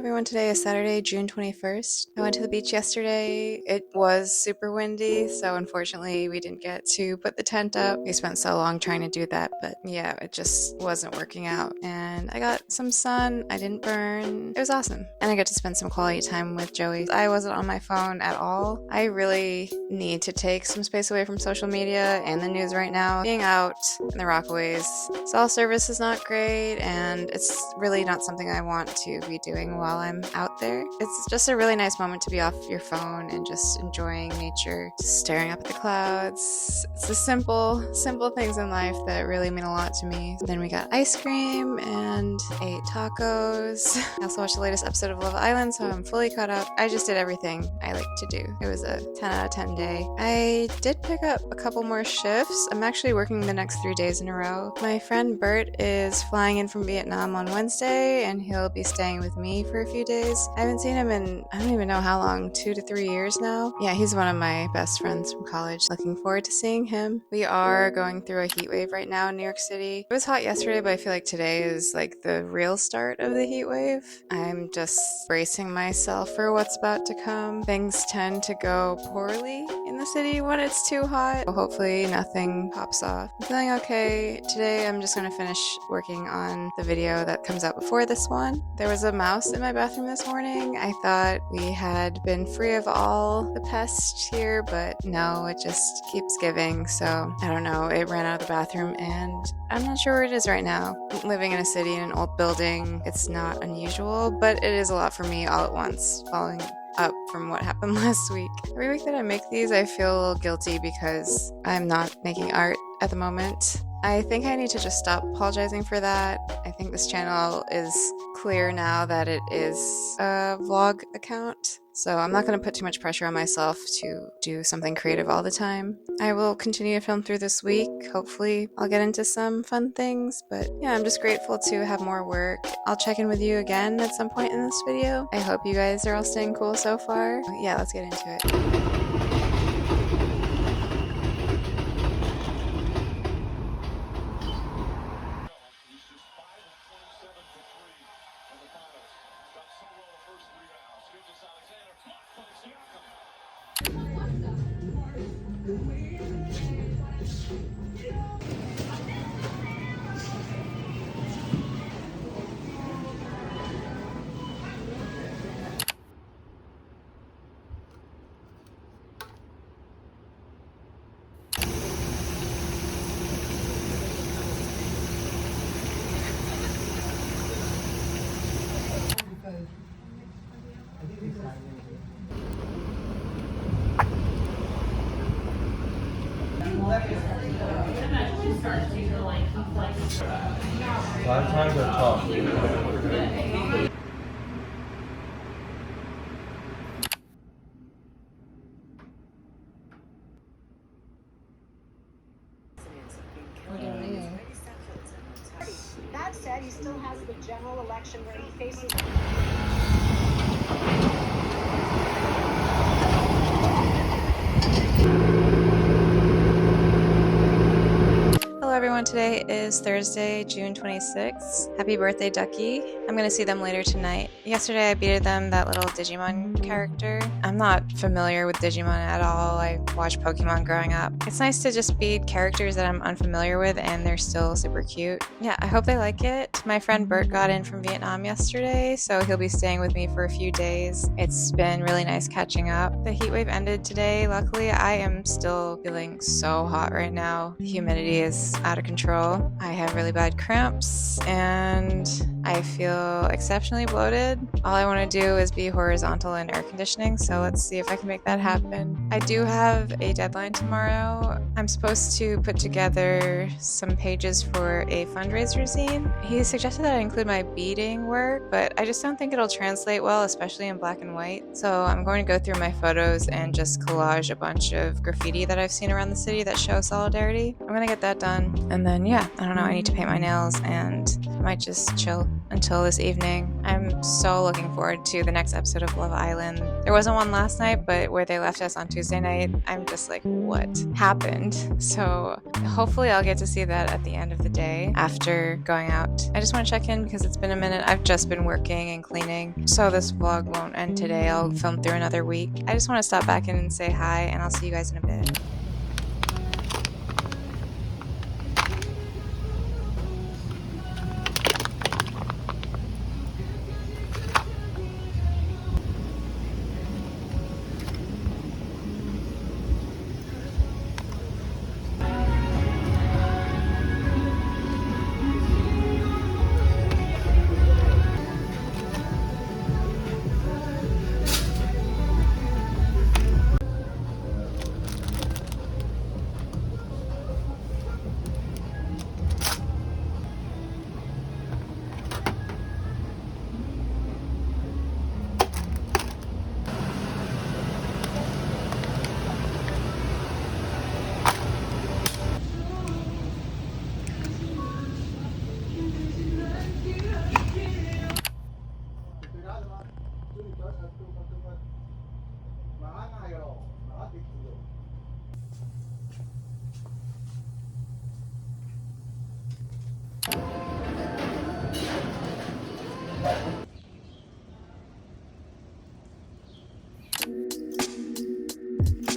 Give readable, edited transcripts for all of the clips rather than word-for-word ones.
Everyone, today is Saturday, June 21st. I went to the beach yesterday. It was super windy, so unfortunately we didn't get to put the tent up. We spent so long trying to do that, but yeah, it just wasn't working out. And I got some sun, I didn't burn. It was awesome. And I got to spend some quality time with Joey. I wasn't on my phone at all. I really need to take some space away from social media and the news right now. Being out in the Rockaways, cell service is not great, and it's really not something I want to be doing while I'm out there. It's just a really nice moment to be off your phone and just enjoying nature, just staring up at the clouds. It's the simple things in life that really mean a lot to me. Then we got ice cream and ate tacos. I also watched the latest episode of Love Island, so I'm fully caught up. I just did everything I like to do. It was a 10 out of 10 day. I did pick up a couple more shifts. I'm actually working the next 3 days in a row. My friend Bert is flying in from Vietnam on Wednesday, and he'll be staying with me for a few days. I haven't seen him in, I don't even know how long, 2 to 3 years now. Yeah, he's one of my best friends from college. Looking forward to seeing him. We are going through a heat wave right now in New York City. It was hot yesterday, but I feel like today is like the real start of the heat wave. I'm just bracing myself for what's about to come. Things tend to go poorly in the city when it's too hot. Hopefully nothing pops off. I'm feeling okay. Today I'm just going to finish working on the video that comes out before this one. There was a mouse in my bathroom this morning. I thought we had been free of all the pests here, but no, it just keeps giving. So I don't know. It ran out of the bathroom and I'm not sure where it is right now. Living in a city in an old building, it's not unusual, but it is a lot for me all at once, following up from what happened last week. Every week that I make these, I feel a little guilty because I'm not making art at the moment. I think I need to just stop apologizing for that. I think this channel is clear now that it is a vlog account, so I'm not going to put too much pressure on myself to do something creative all the time. I will continue to film through this week. Hopefully I'll get into some fun things, but yeah, I'm just grateful to have more work. I'll check in with you again at some point in this video. I hope you guys are all staying cool so far. Yeah, let's get into it. A lot of times are tough. That said, he still has the general election where he faces. Hello everyone, today is Thursday, June 26th. Happy birthday, Ducky. I'm gonna see them later tonight. Yesterday I beaded them that little Digimon character. I'm not familiar with Digimon at all. I watched Pokemon growing up. It's nice to just bead characters that I'm unfamiliar with and they're still super cute. Yeah, I hope they like it. My friend Bert got in from Vietnam yesterday, so he'll be staying with me for a few days. It's been really nice catching up. The heat wave ended today. Luckily, I am still feeling so hot right now. The humidity is out of control. I have really bad cramps and I feel exceptionally bloated. All I want to do is be horizontal in air conditioning, so let's see if I can make that happen. I do have a deadline tomorrow. I'm supposed to put together some pages for a fundraiser zine. He suggested that I include my beading work, but I just don't think it'll translate well, especially in black and white. So I'm going to go through my photos and just collage a bunch of graffiti that I've seen around the city that show solidarity. I'm gonna get that done. And then, yeah, I don't know, I need to paint my nails and I might just chill until this evening. I'm so looking forward to the next episode of Love Island. There wasn't one last night, but where they left us on Tuesday night, I'm just like, what happened? So hopefully I'll get to see that at the end of the day after going out. I just want to check in because it's been a minute. I've just been working and cleaning, so this vlog won't end today. I'll film through another week. I just want to stop back in and say hi, and I'll see you guys in a bit.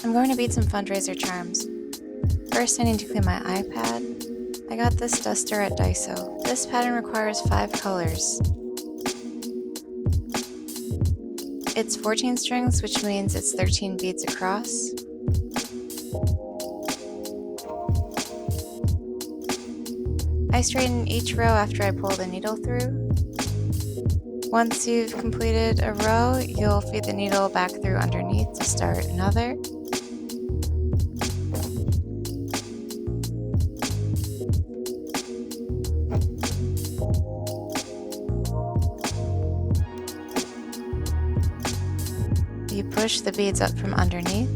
I'm going to bead some fundraiser charms. First, I need to clean my iPad. I got this duster at Teso. This pattern requires 5 colors. It's 14 strings, which means it's 13 beads across. I straighten each row after I pull the needle through. Once you've completed a row, you'll feed the needle back through underneath to start another. You push the beads up from underneath.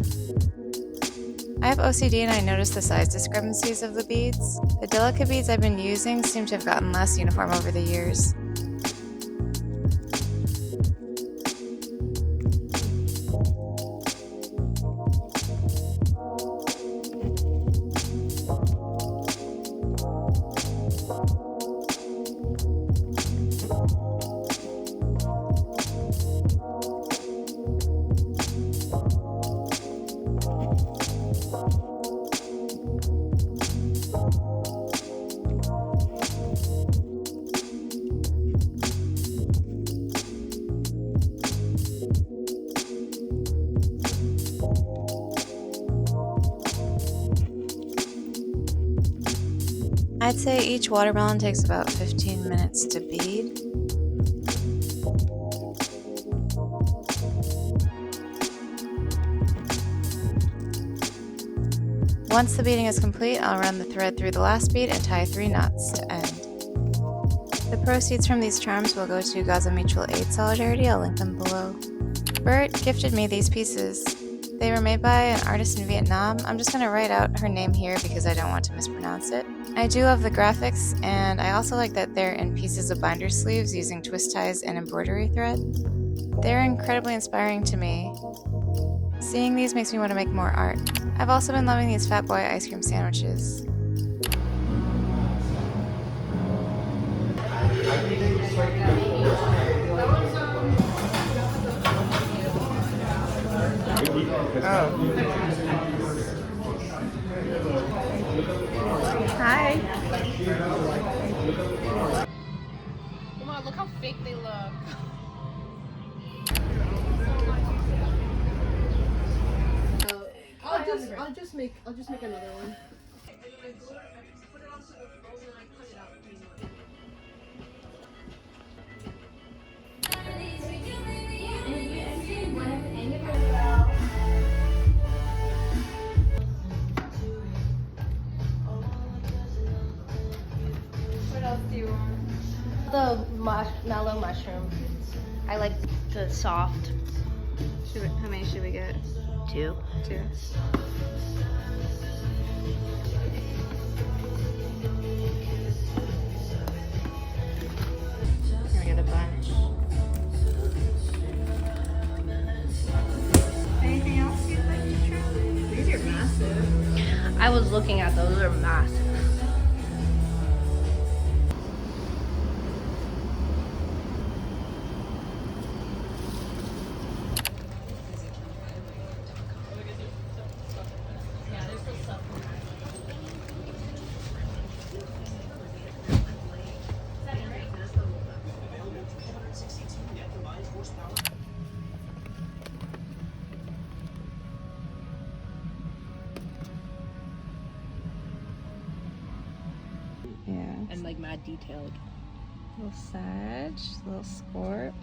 I have OCD and I noticed the size discrepancies of the beads. The delicate beads I've been using seem to have gotten less uniform over the years. I'd say each watermelon takes about 15 minutes to bead. Once the beading is complete, I'll run the thread through the last bead and tie 3 knots to end. The proceeds from these charms will go to Gaza Mutual Aid Solidarity. I'll link them below. Bert gifted me these pieces. They were made by an artist in Vietnam. I'm just going to write out her name here because I don't want to mispronounce it. I do love the graphics, and I also like that they're in pieces of binder sleeves using twist ties and embroidery thread. They're incredibly inspiring to me. Seeing these makes me want to make more art. I've also been loving these Fat Boy ice cream sandwiches. Oh. Hi. Come on, look how fake they look. I'll just make another one. What else do you want? The mallow mushroom. I like the soft. How many should we get? 2. 2. Anything else you'd like to try? These are massive. I was looking at those. They're massive. Yeah. And like mad detailed. Little Sag, little Scorp.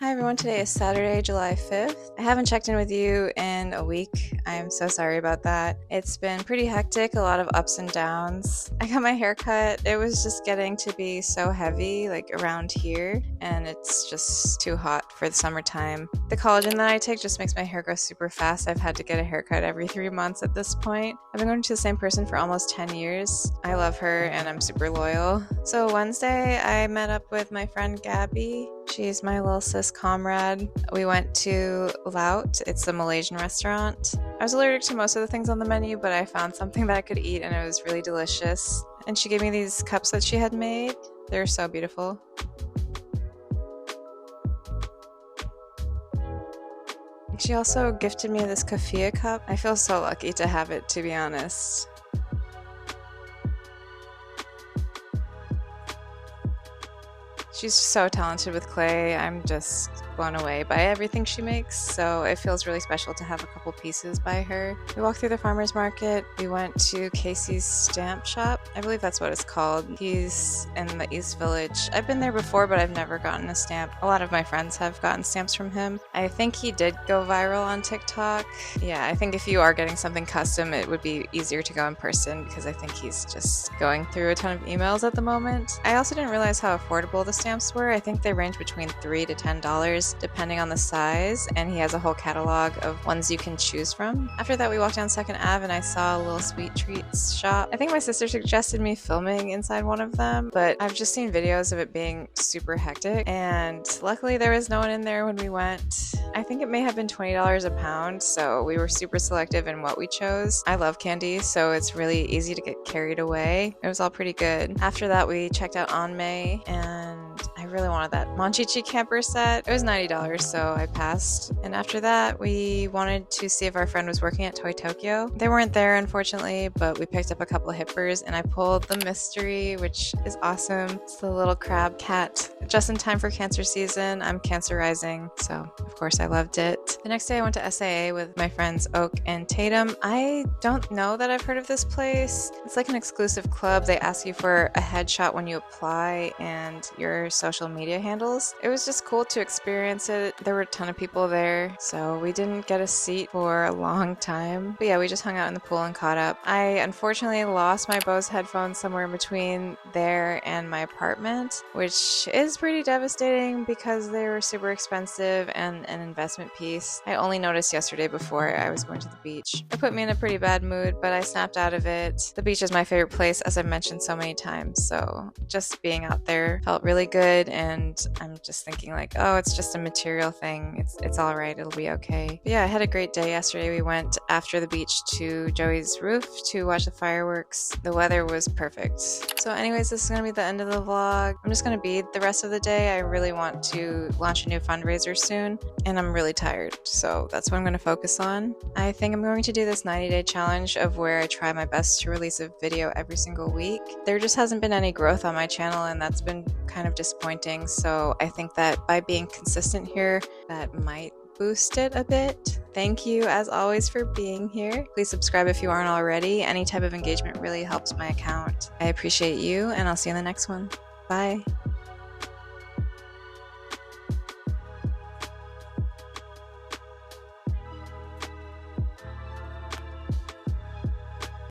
Hi everyone, today is Saturday, July 5th. I haven't checked in with you in a week. I'm so sorry about that. It's been pretty hectic, a lot of ups and downs. I got my hair cut. It was just getting to be so heavy, like around here, and it's just too hot for the summertime. The collagen that I take just makes my hair grow super fast. I've had to get a haircut every 3 months at this point. I've been going to the same person for almost 10 years. I love her and I'm super loyal. So Wednesday, I met up with my friend Gabby. She's my little sis comrade. We went to Laut. It's a Malaysian restaurant. I was allergic to most of the things on the menu, but I found something that I could eat and it was really delicious. And she gave me these cups that she had made. They're so beautiful. She also gifted me this keffiyeh cup. I feel so lucky to have it, to be honest. She's so talented with clay. I'm just blown away by everything she makes, so it feels really special to have a couple pieces by her. We walked through the farmer's market. We went to Casey's stamp shop. I believe that's what it's called. He's in the East Village. I've been there before, but I've never gotten a stamp. A lot of my friends have gotten stamps from him. I think he did go viral on TikTok. Yeah, I think if you are getting something custom, it would be easier to go in person because I think he's just going through a ton of emails at the moment. I also didn't realize how affordable the stamps were. I think they range between $3 to $10 depending on the size, and he has a whole catalog of ones you can choose from. After that, we walked down 2nd Ave and I saw a little sweet treats shop. I think my sister suggested me filming inside one of them, but I've just seen videos of it being super hectic, and luckily there was no one in there when we went. I think it may have been $20 a pound, so we were super selective in what we chose. I love candy, so it's really easy to get carried away. It was all pretty good. After that, we checked out Anmei, and I really wanted that Monchichi camper set. It was $90, so I passed. And after that, we wanted to see if our friend was working at Toy Tokyo. They weren't there, unfortunately, but we picked up a couple of hippers, and I pulled the mystery, which is awesome. It's the little crab cat. Just in time for cancer season. I'm cancer rising, so of course I loved it. The next day, I went to SAA with my friends Oak and Tatum. I don't know that I've heard of this place. It's like an exclusive club. They ask you for a headshot when you apply and your social media handles. It was just cool to experience it. There were a ton of people there, so we didn't get a seat for a long time. But yeah, we just hung out in the pool and caught up. I unfortunately lost my Bose headphones somewhere in between there and my apartment, which is pretty devastating because they were super expensive and an investment piece. I only noticed yesterday before I was going to the beach. It put me in a pretty bad mood, but I snapped out of it. The beach is my favorite place, as I've mentioned so many times, so just being out there felt really good, and I'm just thinking like, oh, it's just a material thing. It's all right. It'll be okay. But yeah, I had a great day yesterday. We went after the beach to Joey's roof to watch the fireworks. The weather was perfect. So anyways, this is going to be the end of the vlog. I'm just going to bead the rest of the day. I really want to launch a new fundraiser soon, and I'm really tired, so that's what I'm going to focus on. I think I'm going to do this 90-day challenge of where I try my best to release a video every single week. There just hasn't been any growth on my channel, and that's been kind of disappointing, so I think that by being consistent here, that might boost it a bit. Thank you as always for being here. Please subscribe if you aren't already. Any type of engagement really helps my account. I appreciate you, and I'll see you in the next one. Bye.